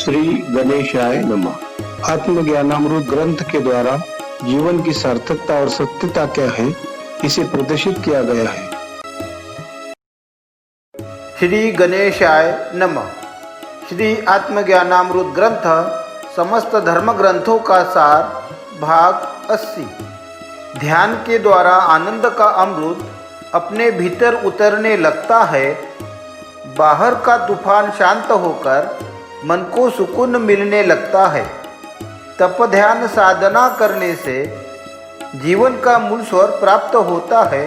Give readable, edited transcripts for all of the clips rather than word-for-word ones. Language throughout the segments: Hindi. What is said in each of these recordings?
श्री गणेशाय नमः। आत्मज्ञानामृत ग्रंथ के द्वारा जीवन की सार्थकता और सत्यता क्या है, इसे प्रदर्शित किया गया है। श्री गणेशाय नमः। श्री आत्मज्ञानामृत ग्रंथ समस्त धर्म ग्रंथों का सार, भाग 80। ध्यान के द्वारा आनंद का अमृत अपने भीतर उतरने लगता है। बाहर का तूफान शांत होकर मन को सुकून मिलने लगता है। तप ध्यान साधना करने से जीवन का मूल स्वर प्राप्त होता है।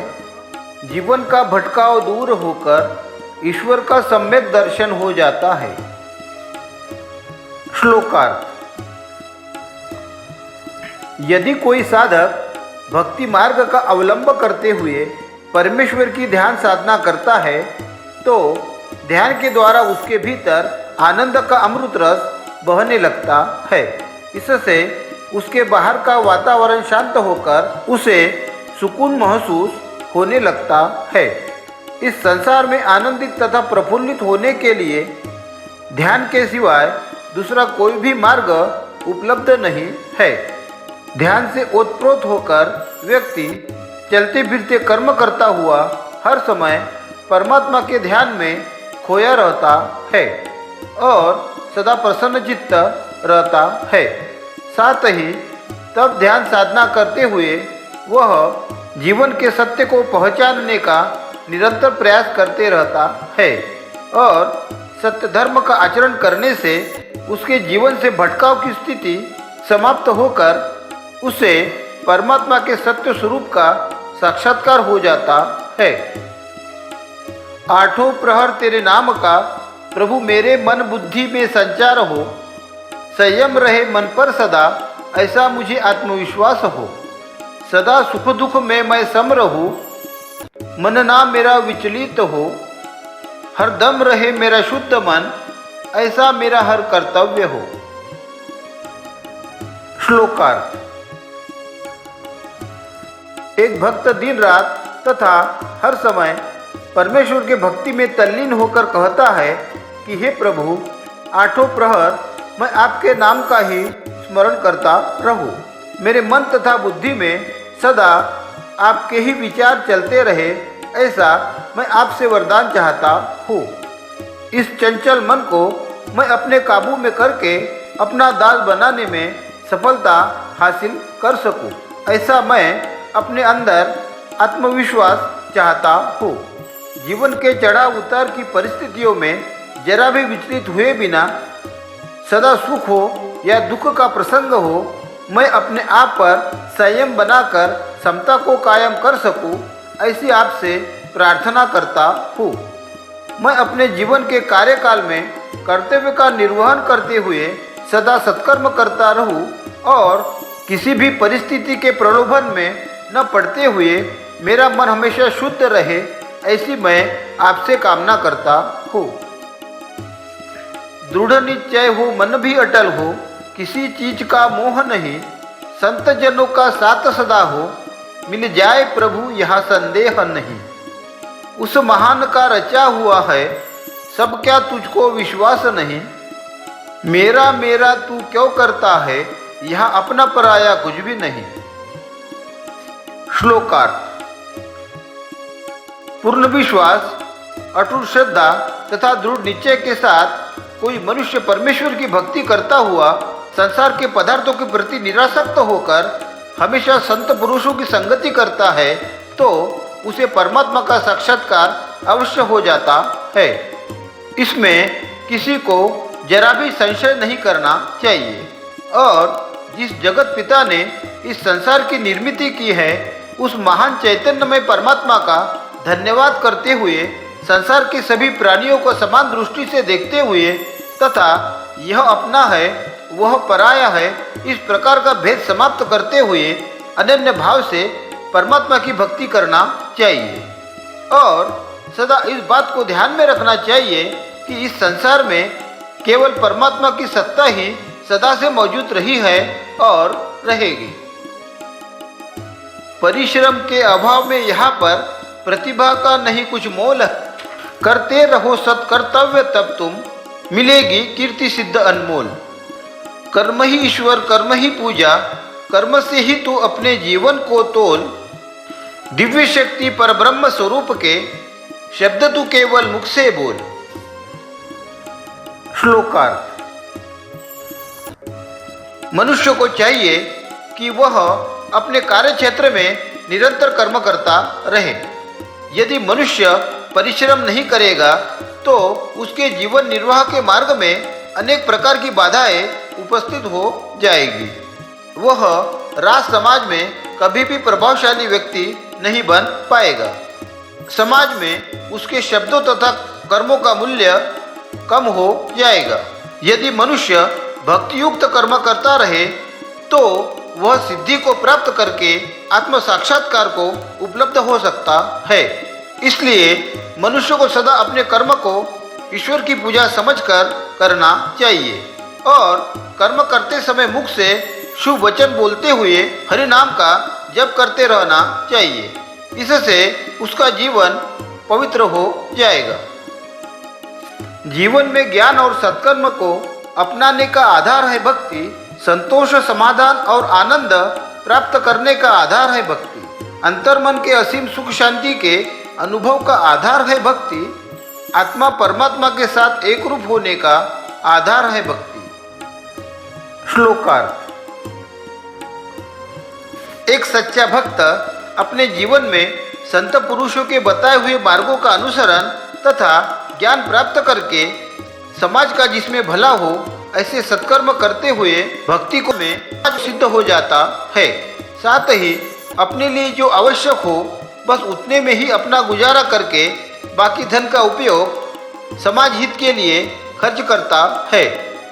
जीवन का भटकाव दूर होकर ईश्वर का सम्यक दर्शन हो जाता है। श्लोकार्थ। यदि कोई साधक भक्ति मार्ग का अवलंब करते हुए परमेश्वर की ध्यान साधना करता है तो ध्यान के द्वारा उसके भीतर आनंद का अमृत रस बहने लगता है। इससे उसके बाहर का वातावरण शांत होकर उसे सुकून महसूस होने लगता है। इस संसार में आनंदित तथा प्रफुल्लित होने के लिए ध्यान के सिवाय दूसरा कोई भी मार्ग उपलब्ध नहीं है। ध्यान से ओतप्रोत होकर व्यक्ति चलते फिरते कर्म करता हुआ हर समय परमात्मा के ध्यान में खोया रहता है और सदा प्रसन्न चित्त रहता है। साथ ही तब ध्यान साधना करते हुए वह जीवन के सत्य को पहचानने का निरंतर प्रयास करते रहता है और सत्य धर्म का आचरण करने से उसके जीवन से भटकाव की स्थिति समाप्त होकर उसे परमात्मा के सत्य स्वरूप का साक्षात्कार हो जाता है। आठों प्रहर तेरे नाम का प्रभु मेरे मन बुद्धि में संचार हो। संयम रहे मन पर सदा, ऐसा मुझे आत्मविश्वास हो। सदा सुख दुख में मैं सम रहूं, मन ना मेरा विचलित हो। हर दम रहे मेरा शुद्ध मन, ऐसा मेरा हर कर्तव्य हो। श्लोकार्थ। एक भक्त दिन रात तथा हर समय परमेश्वर के भक्ति में तल्लीन होकर कहता है कि हे प्रभु, आठों प्रहर मैं आपके नाम का ही स्मरण करता रहूं। मेरे मन तथा बुद्धि में सदा आपके ही विचार चलते रहे, ऐसा मैं आपसे वरदान चाहता हूँ। इस चंचल मन को मैं अपने काबू में करके अपना दास बनाने में सफलता हासिल कर सकूं, ऐसा मैं अपने अंदर आत्मविश्वास चाहता हूँ। जीवन के चढ़ाव उतार की परिस्थितियों में जरा भी विचलित हुए बिना, सदा सुख हो या दुख का प्रसंग हो, मैं अपने आप पर संयम बनाकर समता को कायम कर सकूं, ऐसी आपसे प्रार्थना करता हूँ। मैं अपने जीवन के कार्यकाल में कर्तव्य का निर्वहन करते हुए सदा सत्कर्म करता रहूं और किसी भी परिस्थिति के प्रलोभन में न पड़ते हुए मेरा मन हमेशा शुद्ध रहे, ऐसी मैं आपसे कामना करता हूँ। दृढ़ निश्चय हो, मन भी अटल हो, किसी चीज का मोह नहीं। संत जनों का साथ सदा हो, मिल जाए प्रभु यहाँ संदेह नहीं। उस महान का रचा हुआ है, सब क्या तुझको विश्वास नहीं। मेरा मेरा तू क्यों करता है, यहाँ अपना पराया कुछ भी नहीं। श्लोकार्थ। पूर्ण विश्वास, अटूट श्रद्धा तथा दृढ़ निश्चय के साथ कोई मनुष्य परमेश्वर की भक्ति करता हुआ संसार के पदार्थों के प्रति निरासक्त होकर हमेशा संत पुरुषों की संगति करता है तो उसे परमात्मा का साक्षात्कार अवश्य हो जाता है। इसमें किसी को जरा भी संशय नहीं करना चाहिए। और जिस जगत पिता ने इस संसार की निर्मित की है, उस महान चैतन्यमय परमात्मा का धन्यवाद करते हुए संसार के सभी प्राणियों को समान दृष्टि से देखते हुए तथा यह अपना है वह पराया है, इस प्रकार का भेद समाप्त करते हुए अनन्य भाव से परमात्मा की भक्ति करना चाहिए। और सदा इस बात को ध्यान में रखना चाहिए कि इस संसार में केवल परमात्मा की सत्ता ही सदा से मौजूद रही है और रहेगी। परिश्रम के अभाव में यहाँ पर प्रतिभा का नहीं कुछ मोल। करते रहो सत्कर्तव्य तब तुम मिलेगी कीर्ति सिद्ध अनमोल। कर्म ही ईश्वर, कर्म ही पूजा, कर्म से ही तू अपने जीवन को तोल। दिव्य शक्ति पर ब्रह्म स्वरूप के शब्द तू केवल मुख से बोल। श्लोकार्थ। मनुष्य को चाहिए कि वह अपने कार्य क्षेत्र में निरंतर कर्म करता रहे। यदि मनुष्य परिश्रम नहीं करेगा तो उसके जीवन निर्वाह के मार्ग में अनेक प्रकार की बाधाएं उपस्थित हो जाएगी। वह राज समाज में कभी भी प्रभावशाली व्यक्ति नहीं बन पाएगा। समाज में उसके शब्दों तथा कर्मों का मूल्य कम हो जाएगा। यदि मनुष्य भक्तियुक्त कर्म करता रहे तो वह सिद्धि को प्राप्त करके आत्म साक्षात्कार को उपलब्ध हो सकता है। इसलिए मनुष्य को सदा अपने कर्म को ईश्वर की पूजा समझकर करना चाहिए और कर्म करते समय मुख से शुभ वचन बोलते हुए हरि नाम का जप करते रहना चाहिए। इससे उसका जीवन पवित्र हो जाएगा। जीवन में ज्ञान और सत्कर्म को अपनाने का आधार है भक्ति। संतोष, समाधान और आनंद प्राप्त करने का आधार है भक्ति। अंतर्मन के असीम सुख शांति के अनुभव का आधार है भक्ति। आत्मा परमात्मा के साथ एक रूप होने का आधार है भक्ति। श्लोकार्थ। एक सच्चा भक्त अपने जीवन में संत पुरुषों के बताए हुए मार्गों का अनुसरण तथा ज्ञान प्राप्त करके समाज का जिसमें भला हो ऐसे सत्कर्म करते हुए भक्ति को में सिद्ध हो जाता है। साथ ही अपने लिए जो आवश्यक हो बस उतने में ही अपना गुजारा करके बाकी धन का उपयोग समाज हित के लिए खर्च करता है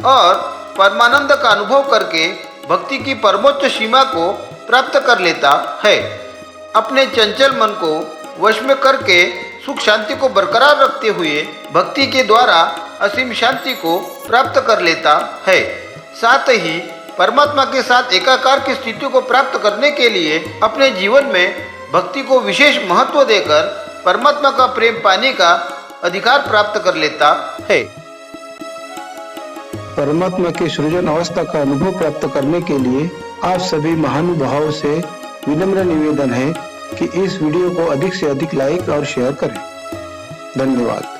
और परमानंद का अनुभव करके भक्ति की परमोच्च सीमा को प्राप्त कर लेता है। अपने चंचल मन को वश में करके सुख शांति को बरकरार रखते हुए भक्ति के द्वारा असीम शांति को प्राप्त कर लेता है। साथ ही परमात्मा के साथ एकाकार की स्थिति को प्राप्त करने के लिए अपने जीवन में भक्ति को विशेष महत्व देकर परमात्मा का प्रेम पाने का अधिकार प्राप्त कर लेता है। परमात्मा की सृजन अवस्था का अनुभव प्राप्त करने के लिए आप सभी महानुभावों से विनम्र निवेदन है कि इस वीडियो को अधिक से अधिक लाइक और शेयर करें। धन्यवाद।